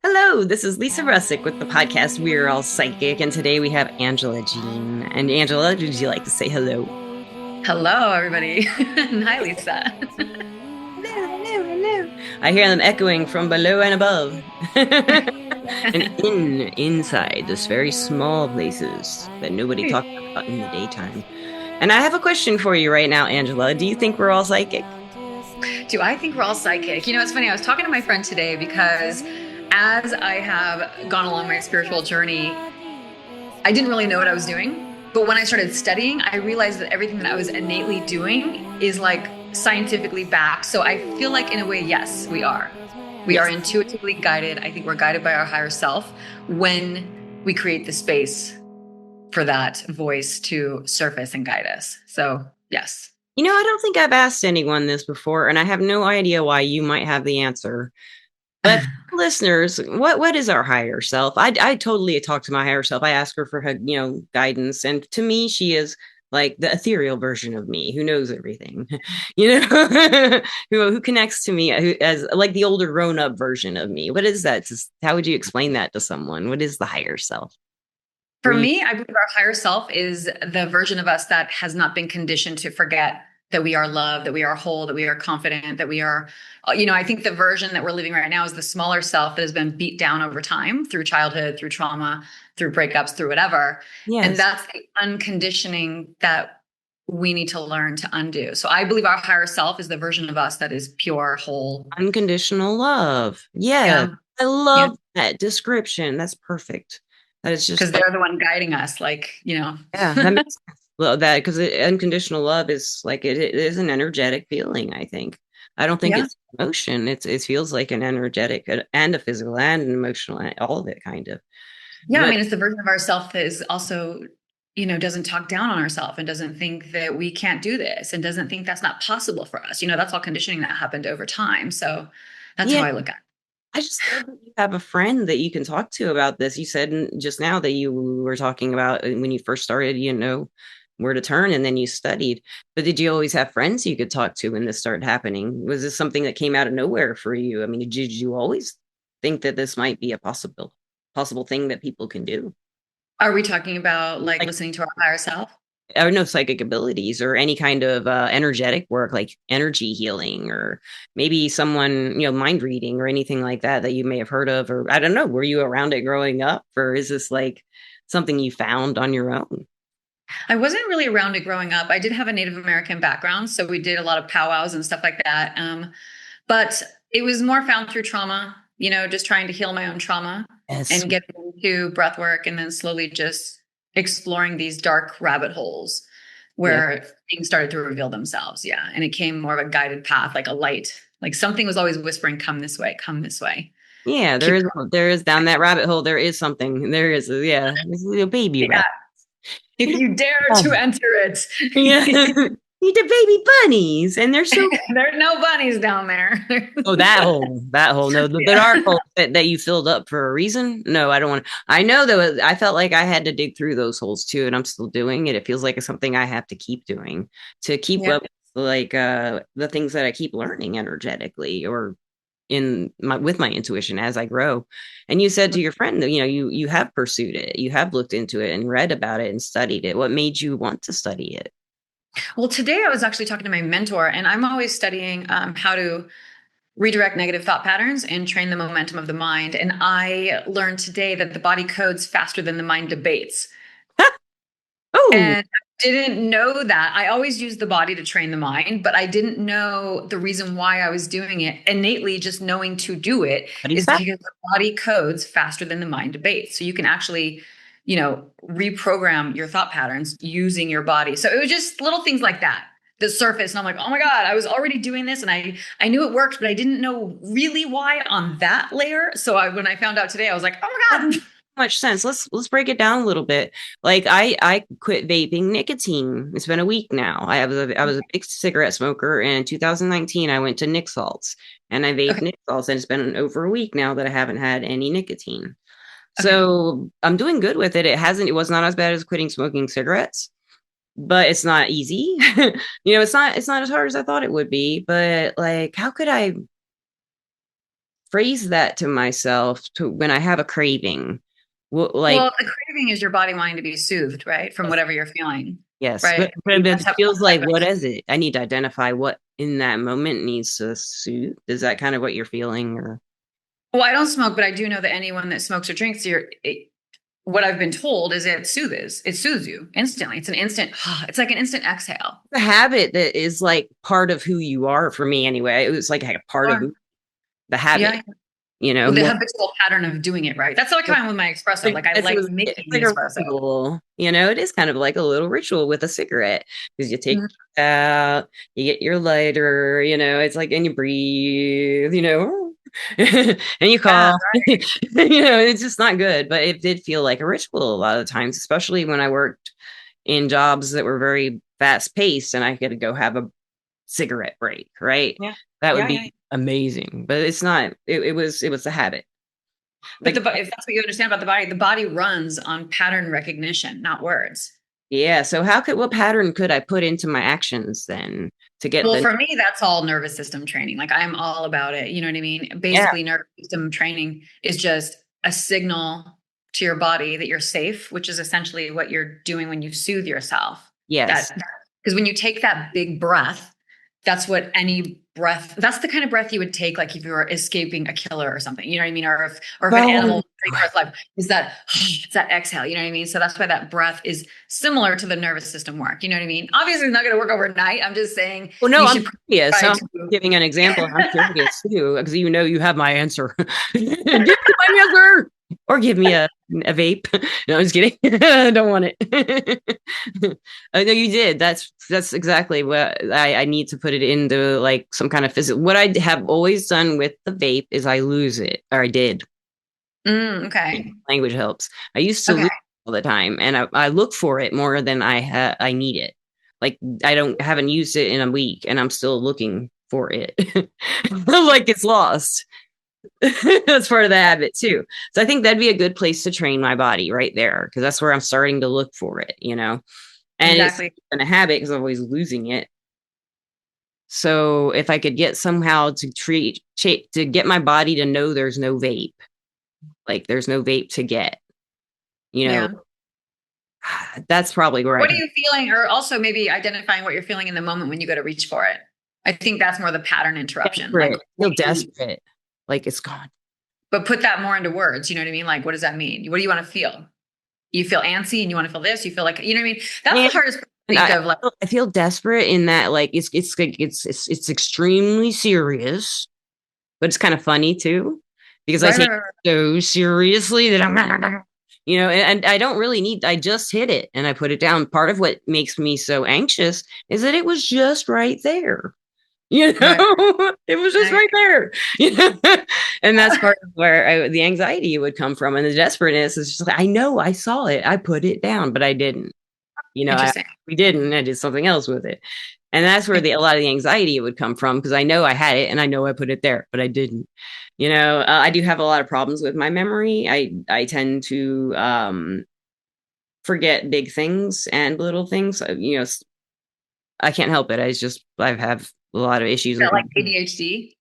Hello, this is Lisa Russick with the podcast We're All Psychic, and today we have Angela Jean. And Angela, would you like to say hello? Hello, everybody. Hi, Lisa. Hello, hello, hello. I hear them echoing from below and above. And inside this very small places that nobody talks about in the daytime. And I have a question for you right now, Angela. Do you think we're all psychic? Do I think we're all psychic? It's funny. I was talking to my friend today because as I have gone along my spiritual journey, I didn't really know what I was doing. But when I started studying, I realized that everything that I was innately doing is like scientifically backed. So I feel like, in a way, yes, we are. We are Yes. intuitively guided. I think we're guided by our higher self when we create the space for that voice to surface and guide us. So, yes. I don't think I've asked anyone this before, and I have no idea why you might have the answer. But listeners, what is our higher self? I totally talk to my higher self. I ask her for her, guidance, and to me, she is like the ethereal version of me who knows everything, who connects to me as like the older grown up version of me. What is that? How would you explain that to someone? What is the higher self? For Were you me, I believe our higher self is the version of us that has not been conditioned to forget that we are loved, that we are whole, that we are confident, that we are, I think the version that we're living right now is the smaller self that has been beat down over time through childhood, through trauma, through breakups, through whatever. And Yes, that's the unconditioning that we need to learn to undo. So I believe our higher self is the version of us that is pure, whole. unconditional love. Yeah, Yeah. I Yeah. love that description. That's perfect. That is Because just like they're the one guiding us, yeah, that makes sense. Well, that because unconditional love is like it is an energetic feeling. I think. I don't think yeah. it's emotion. It feels like an energetic and a physical and an emotional, all of it kind of. Yeah, I But mean, it's the version of ourself that is also, doesn't talk down on ourselves and doesn't think that we can't do this and doesn't think that's not possible for us. That's all conditioning that happened over time. So that's yeah, how I look at I just love that you have a friend that you can talk to about this. You said just now that you were talking about when you first started, where to turn, and then you studied. But did you always have friends you could talk to when this started happening? Was this something that came out of nowhere for you? I mean, did you always think that this might be a possible thing that people can do? Are we talking about like Like, listening to our higher self? or no psychic abilities or any kind of energetic work like energy healing or maybe someone mind reading or anything like that you may have heard of, or I don't know, were you around it growing up, or is this like something you found on your own? I wasn't really around it growing up. I did have a Native American background, so we did a lot of powwows and stuff like that. But it was more found through trauma, just trying to heal my own trauma Yes. and get into breath work and then slowly just exploring these dark rabbit holes Yeah, where things started to reveal themselves. Yeah. And it came more of a guided path, like a light, like something was always whispering, come this way, come this way. yeah, Keep there is down that rabbit hole, there is something, there is yeah, this little baby yeah. rat. If You you dare know, to enter it. yeah. The baby bunnies, and they're so. There's no bunnies down there. Oh, that hole. No, the Yeah. dark hole that you filled up for a reason. No, I don't want to. I know that I felt like I had to dig through those holes too, and I'm still doing it. It feels like it's something I have to keep doing to keep Yeah. up, like the things that I keep learning energetically or in my with my intuition as I grow. And you said to your friend that you have pursued it, you have looked into it and read about it and studied it. What made you want to study it? Well, today I was actually talking to my mentor, and I'm always studying how to redirect negative thought patterns and train the momentum of the mind. And I learned today that the body codes faster than the mind debates. Oh, And I didn't know that. I always use the body to train the mind, but I didn't know the reason why I was doing it. Innately, just knowing to do it what is is that? because the body codes faster than the mind debates. So you can actually, reprogram your thought patterns using your body. So it was just little things like that. The surface, and I'm like, oh my God, I was already doing this, and I knew it worked, but I didn't know really why on that layer. So when I found out today, I was like, oh my God. Much sense. Let's break it down a little bit. Like I quit vaping nicotine. It's been a week now. I was a big cigarette smoker, and in 2019 I went to Nick Salts and I vaped Okay, Nick Salts, and it's been over a week now that I haven't had any nicotine. okay. So I'm doing good with it. It was not as bad as quitting smoking cigarettes, but it's not easy. it's not as hard as I thought it would be. But like, how could I phrase that to myself to when I have a craving. Like, Well, the craving is your body wanting to be soothed, right? From yes, whatever you're feeling, yes, right? but That's it how feels like, what like, is it? I need to identify what in that moment needs to soothe. Is that kind of what you're feeling, or? well, I don't smoke, but I do know that anyone that smokes or drinks, what I've been told is it soothes you instantly. It's an instant, it's like an instant exhale. A habit that is like part of who you are for me anyway. It was like a part of Sure. the habit, Yeah. Well, the more. habitual pattern of doing it right. That's like how I'm with my espresso. Like I like It's making the like a espresso. ritual, it is kind of like a little ritual with a cigarette because you take Mhm. it out, you get your lighter, it's like, and you breathe, and you Yeah. cough, it's just not good, but it did feel like a ritual a lot of times, especially when I worked in jobs that were very fast paced and I could go have a cigarette break, right? Yeah. That would Yeah. Yeah. be amazing, but it's not, it was a habit. But Like, if that's what you understand about the body runs on pattern recognition, not words. yeah. So what pattern could I put into my actions then to get Well, the, for me, that's all nervous system training. Like I'm all about it. You know what I mean? yeah, Basically, nervous system training is just a signal to your body that you're safe, which is essentially what you're doing when you soothe yourself. yes, That because when you take that big breath, that's the kind of breath you would take like if you were escaping a killer or something. You know what I mean? Or if an animal well, was fighting for its life, is that it's that exhale, you know what I mean? So that's why that breath is similar to the nervous system work. You know what I mean? Obviously it's not going to work overnight. I'm just saying well, no, you I'm should curious. try I'm to. giving an example. I'm curious too, because you have my answer. Give me my answer, or give me a vape. No, I'm just kidding. I don't want it. I know you did. That's exactly what I need to put it into, like some kind of physical. What I have always done with the vape is I lose it, or I did. Okay. Language helps. I used to Okay. lose all the time, and I look for it more than I need it. Like, I haven't used it in a week, and I'm still looking for it, like it's lost. That's part of the habit too. So I think that'd be a good place to train my body right there, because that's where I'm starting to look for it. And it's Exactly. in a habit because I'm always losing it. So if I could get somehow to get my body to know there's no vape, like there's no vape to get, you know, Yeah. that's probably where I What are can. you feeling? Or also maybe identifying what you're feeling in the moment when you go to reach for it. I think that's more the pattern interruption. Like, Desperate. Feel desperate. Like it's gone. but put that more into words. You know what I mean? Like, what does that mean? What do you want to feel? You feel antsy and you want to feel this. You feel like, you know what I mean? That's the And, hardest part to and think I, of. Like, I feel desperate in that, like it's extremely serious, but it's kind of funny too, because I right, right, take right, it so seriously that I'm, and I don't really need. I just hit it and I put it down. Part of what makes me so anxious is that it was just right there. right, It was just right. right there. you know and that's part of where the anxiety would come from, and the desperateness is just like, I know I saw it, I put it down, but I didn't. I Interesting. we didn't. I did something else with it, and that's where a lot of the anxiety would come from, because I know I had it and I know I put it there, but I didn't. I do have a lot of problems with my memory. I tend to forget big things and little things. I can't help it. I have a lot of issues with That my. like ADHD.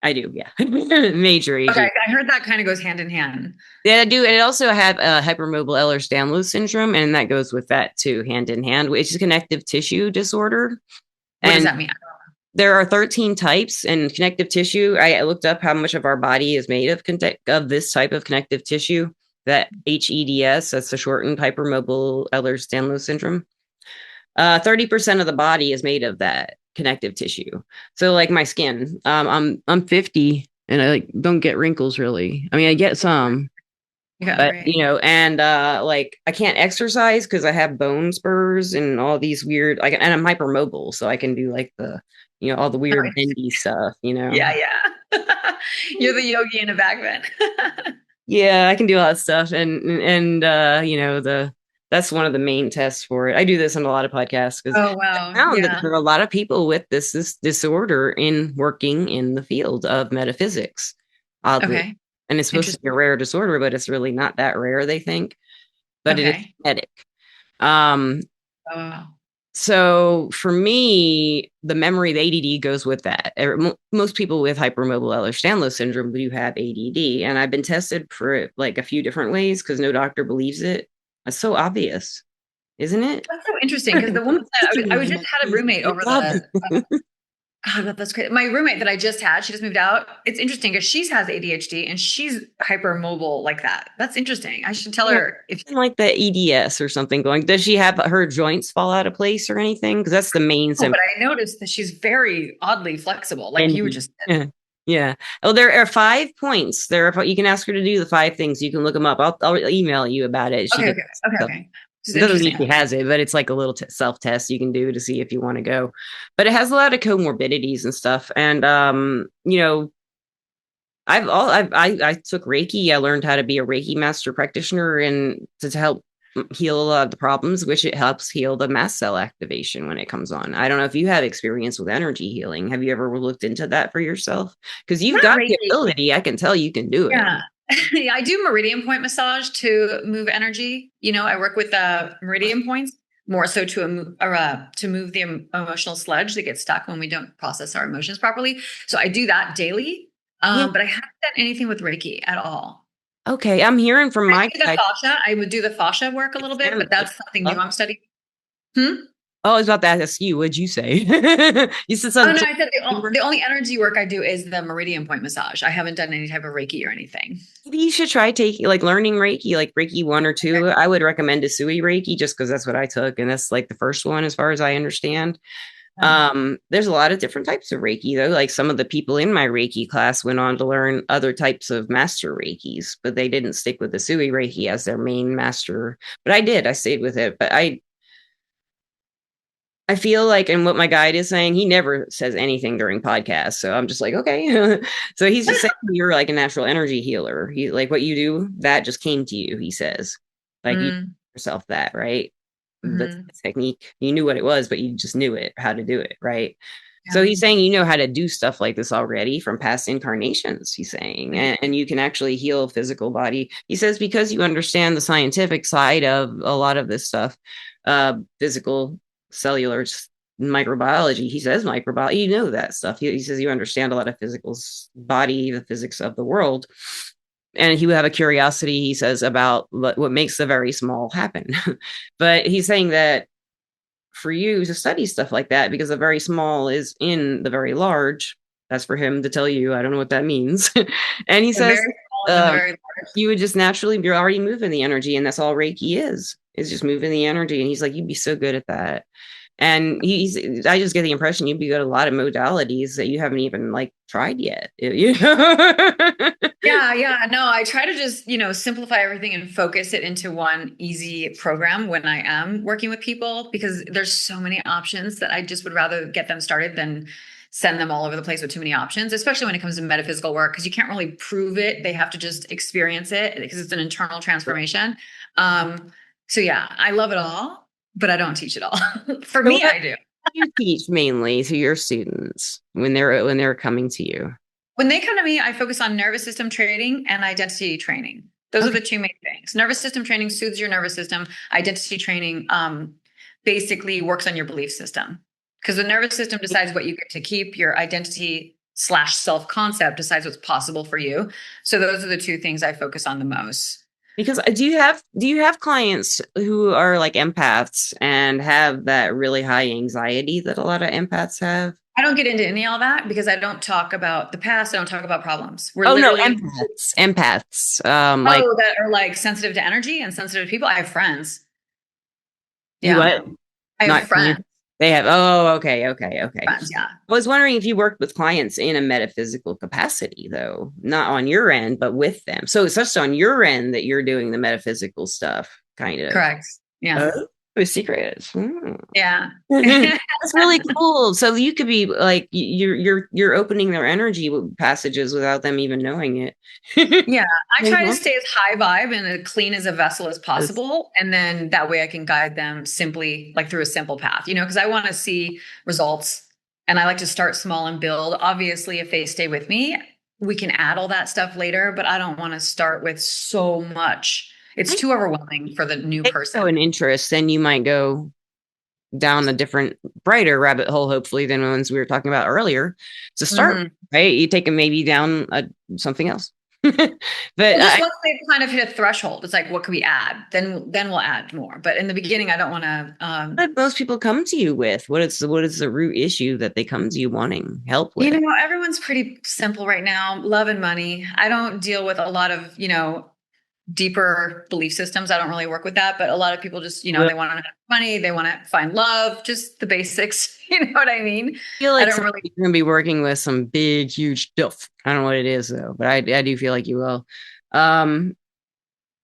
I do, yeah. Major Okay. issues. I heard that kind of goes hand in hand. Yeah, I do. And it also have hypermobile Ehlers-Danlos syndrome, and that goes with that too, hand in hand, which is connective tissue disorder. What does And that mean? there are 13 types in connective tissue. I looked up how much of our body is made of this type of connective tissue, that HEDS, that's the shortened hypermobile Ehlers-Danlos syndrome. 30% of the body is made of that connective tissue. So like my skin, I'm 50 and I like don't get wrinkles really. I mean, I get some, Yeah. but Right. and like I can't exercise because I have bone spurs and all these weird, like, and I'm hypermobile, so I can do like the all the Oh, weird bendy stuff. yeah. Yeah. You're the yogi in a back bend. Yeah, I can do a lot of stuff, and the that's one of the main tests for it. I do this on a lot of podcasts because Oh, wow. found that Yeah. there are a lot of people with this disorder in working in the field of metaphysics, oddly. Okay. And it's supposed to be a Interesting. rare disorder, but it's really not that rare, they think. But it is Okay. genetic. Um, Oh, wow. So for me, the memory, the ADD goes with that. Most people with hypermobile Ehlers-Danlos syndrome do have ADD, and I've been tested for it like a few different ways because no doctor believes it. It's so obvious, isn't it? That's so interesting because the woman that I was just had a roommate Good over job. the God, that's great. My roommate that I just had, she just moved out. It's interesting because she's has ADHD and she's hypermobile like that. That's interesting. I should tell Yeah, her if like the EDS or something going. Does she have her joints fall out of place or anything? Because that's the main oh, but symptom. I noticed that she's very oddly flexible, like you And just said. yeah, yeah. Oh, there are 5 points. You can ask her to do the 5 things. You can look them up. I'll email you about it. She Okay, can. okay, okay, okay. This is It doesn't mean interesting. she has it, but it's like a little self test you can do to see if you want to go. But it has a lot of comorbidities and stuff. And I took Reiki. I learned how to be a Reiki master practitioner and to help heal a lot of the problems, which it helps heal the mast cell activation when it comes on. I don't know if you have experience with energy healing. Have you ever looked into that for yourself? Because you've Not got the Reiki. ability. I can tell you can do it. Yeah. Yeah, I do meridian point massage to move energy. I work with meridian points more so to move the emotional sludge that gets stuck when we don't process our emotions properly. So I do that daily. Yeah. But I haven't done anything with Reiki at all. Okay. I'm hearing from I my do the guy. fascia. I would do the fascia work a little bit, but that's something new I'm studying. Hmm? Oh, I was about to ask you. What'd you say? You said Oh no, something. I said the only energy work I do is the meridian point massage. I haven't done any type of Reiki or anything. Maybe you should try taking like learning Reiki, like Reiki 1 or 2. I would recommend Usui Reiki just because that's what I took, and that's like the first one as far as I understand. Okay. There's a lot of different types of Reiki though. Like some of the people in my Reiki class went on to learn other types of master Reikis, but they didn't stick with the Usui Reiki as their main master. But I did. I stayed with it. But I feel like, and what my guide is saying, he never says anything during podcasts. So I'm just like, okay. So he's just saying you're like a natural energy healer. He like what you do, that just came to you, he says. Like you Mm, yourself that, right? The hmm. technique, you knew what it was, but you just knew it, how to do it, right? So Yeah. he's saying you know how to do stuff like this already from past incarnations, he's saying, and you can actually heal physical body. He says because you understand the scientific side of a lot of this stuff, physical, cellular, microbiology. He says microbiology, you know that stuff. He says you understand a lot of physical body, the physics of the world. And he would have a curiosity, he says, about what makes the very small happen. But he's saying that for you to study stuff like that because the very small is in the very large. That's for him to tell you. I don't know what that means. And he The says very small is in the um, very large. you would just naturally you're already moving the energy, and that's all Reiki is just moving the energy. And he's like, you'd be so good at that. And I just get the impression you'd be good at a lot of modalities that you haven't even like tried yet. You know? Yeah, yeah. No, I try to just, simplify everything and focus it into one easy program when I am working with people because there's so many options that I just would rather get them started than send them all over the place with too many options, especially when it comes to metaphysical work, because you can't really prove it. They have to just experience it because it's an internal transformation. So yeah, I love it all, but I don't teach it all. For So me, what I do. do you teach mainly to your students when they're coming to you? When they come to me, I focus on nervous system training and identity training. Those are Okay. the two main things. Nervous system training soothes your nervous system. Identity training basically works on your belief system because the nervous system decides what you get to keep. Your identity slash self concept decides what's possible for you. So those are the two things I focus on the most. Because do you have clients who are like empaths and have that really high anxiety that a lot of empaths have? I don't get into any of all that because I don't talk about the past. I don't talk about problems. We're Oh no, literally, empaths. Like that are like sensitive to energy and sensitive to people. I have friends. you Yeah. what? I have Not you. friends. They have. Oh, okay, okay, okay. Friends. Yeah. I was wondering if you worked with clients in a metaphysical capacity, though, not on your end, but with them. So it's just on your end that you're doing the metaphysical stuff, kind of. Correct. Yeah. Oh, secrets. Hmm. Yeah. That's really cool. So you could be like you're opening their energy passages without them even knowing it. Yeah. I try to Mhm. stay as high vibe and as clean as a vessel as possible. And then that way I can guide them simply like through a simple path, because I want to see results and I like to start small and build. Obviously, if they stay with me, we can add all that stuff later, but I don't want to start with so much. It's I too overwhelming for the new show person. an interest, then you might go. down a different, brighter rabbit hole, hopefully, than the ones we were talking about earlier to start, Mhm. right? You take them maybe down something else. But Well, just once they kind of hit a threshold, it's like, what can we add? Then we'll add more. But in the beginning, I don't want to. what do most people come to you with? What is the root issue that they come to you wanting help with? Everyone's pretty simple right now. Love and money. I don't deal with a lot of, deeper belief systems. I don't really work with that, but a lot of people just, Well, they want to have money, they want to find love, just the basics. You know what I mean? I feel I like don't really. you're gonna be working with some big, huge stuff. I don't know what it is though, but I do feel like you will. Um,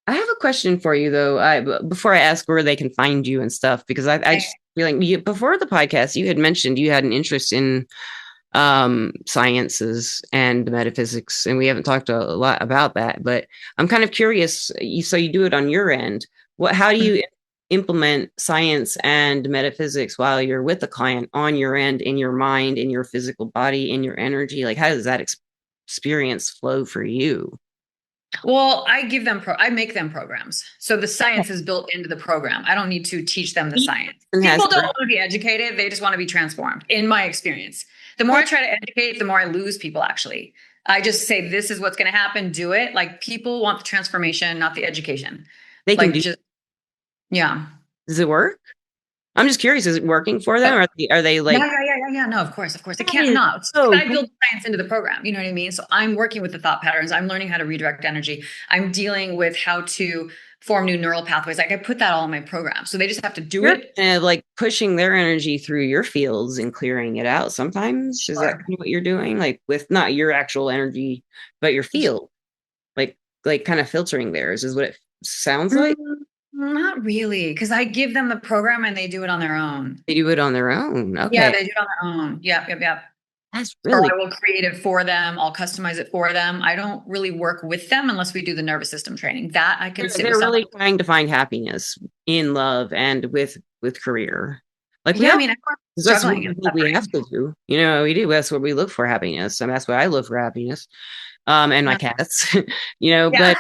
I have a question for you though. Before I ask where they can find you and stuff, because I just feel like before the podcast, you had mentioned you had an interest in sciences and metaphysics, and we haven't talked a lot about that. But I'm kind of curious. So you do it on your end. How do you implement science and metaphysics while you're with the client on your end, in your mind, in your physical body, in your energy? Like, how does that experience flow for you? Well, I make them programs. So the science is built into the program. I don't need to teach them the science. And has People don't want to be educated. They just want to be transformed, in my experience. The more I try to educate, the more I lose people, actually. I just say, this is what's going to happen. Do it. Like, people want the transformation, not the education. they can Like, do. just, yeah. Does it work? I'm just curious. Is it working for them? Or are they Yeah, like, yeah, yeah, yeah, yeah. No, of course, of course. It that can't is not. so I build science into the program. You know what I mean? So I'm working with the thought patterns. I'm learning how to redirect energy. I'm dealing with how to form new neural pathways. Like, I put that all in my program. So they just have to do you're it. kind of like pushing their energy through your fields and clearing it out sometimes. Is that kind Sure. of what you're doing? Like with not your actual energy, but your field, like kind of filtering theirs is what it sounds like. Mm, not really, because I give them the program and they do it on their own. They do it on their own. Yeah, Okay. they do it on their own. Yep, yep, yep. That's Or really, I will create it for them. I'll customize it for them. I don't really work with them unless we do the nervous system training. That I can sit with they're someone. really trying to find happiness in love and with career. Like we Yeah, I all, mean, everyone's that's what struggling we and think we have suffering. to do. We do. That's what we look for, happiness. And that's what I look for, happiness. And my Yeah. cats, Yeah. but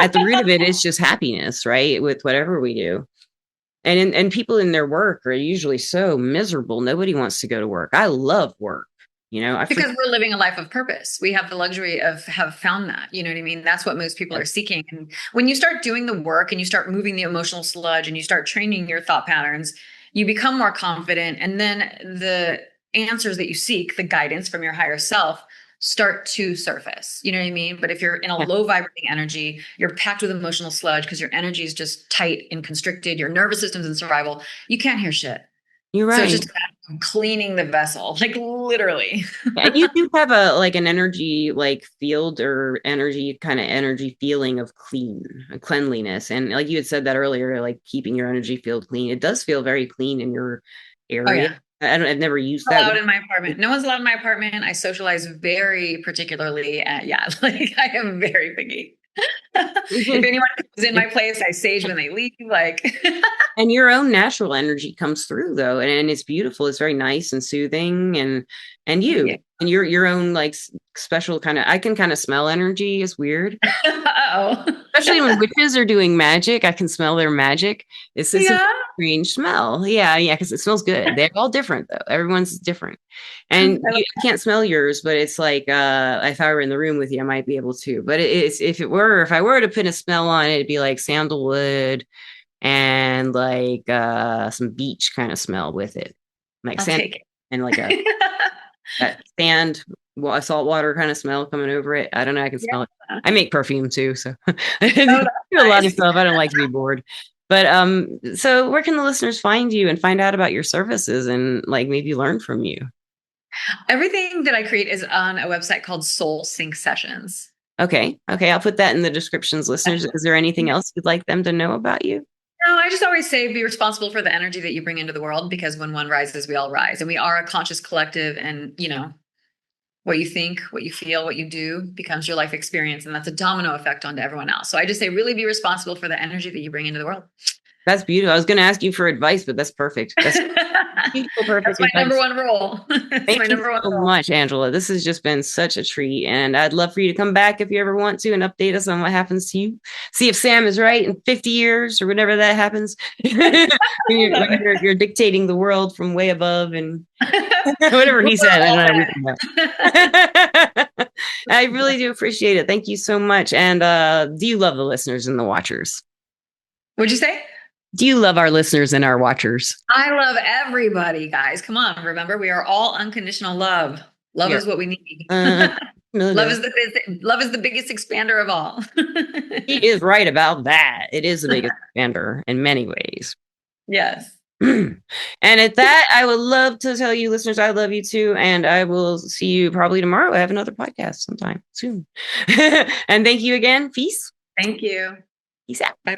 at the root of it is just happiness, right? With whatever we do. And people in their work are usually so miserable. Nobody wants to go to work. I love work. I Because freaking we're living a life of purpose. We have the luxury of have found that. You know what I mean? That's what most people are seeking. And when you start doing the work and you start moving the emotional sludge and you start training your thought patterns, you become more confident. And then the answers that you seek, the guidance from your higher self, start to surface. You know what I mean? But if you're in a yeah, low vibrating energy, you're packed with emotional sludge because your energy is just tight and constricted, your nervous system's in survival, you can't hear shit. you're So it's right. just cleaning the vessel, like literally. And you do have a like an energy like field or energy kind of energy feeling of cleanliness. And like you had said that earlier, like keeping your energy field clean. It does feel very clean in your Oh area. yeah. I've never used that. Allowed in my apartment. No one's allowed in my apartment. I socialize very particularly. Yeah, like I am very picky. If anyone comes in my place, I sage when they leave. Like, And your own natural energy comes through though, and it's beautiful. It's very nice and soothing, and yeah. you and your own like special kind of. I can kind of smell energy. It's weird, Oh. especially when witches are doing magic. I can smell their magic. It's a Yeah. strange smell. Yeah, yeah, because it smells good. They're all different though. Everyone's different, and I I can't smell yours, but it's like if I were in the room with you, I might be able to. But it's if I were to put a smell on it, it'd be like sandalwood and like some beach kind of smell with it, like I'll sand take and like a it. that salt water kind of smell coming over it. I don't know. I can smell it. Yeah. I make perfume too, so Oh, I that's do a lot of nice. stuff. I don't like to be bored. But so where can the listeners find you and find out about your services and like maybe learn from you? Everything that I create is on a website called Soul Sync Sessions. Okay, okay, I'll put that in the descriptions, listeners. Is there anything else you'd like them to know about you? No, I just always say be responsible for the energy that you bring into the world because when one rises, we all rise. And we are a conscious collective. And, what you think, what you feel, what you do becomes your life experience. And that's a domino effect onto everyone else. So I just say really be responsible for the energy that you bring into the world. That's beautiful. I was going to ask you for advice, but that's perfect. That's Perfect That's my advice. number one rule. It's my Thank you number one so rule. much, Angela. This has just been such a treat. And I'd love for you to come back if you ever want to and update us on what happens to you. See if Sam is right in 50 years or whenever that happens. when Love you're dictating the world from way above and it. whatever he We're said. I all don't know. that. I really do appreciate it. Thank you so much. And do you love the listeners and the watchers? What'd you say? Do you love our listeners and our watchers? I love everybody, guys. Come on. Remember, we are all unconditional love. Love Yeah. is what we need. No, Love no. is love is the biggest expander of all. He is right about that. It is the biggest expander in many ways. Yes. And at that, I would love to tell you, listeners, I love you too. And I will see you probably tomorrow. I have another podcast sometime soon. And thank you again. Peace. Thank you. Peace out. Bye.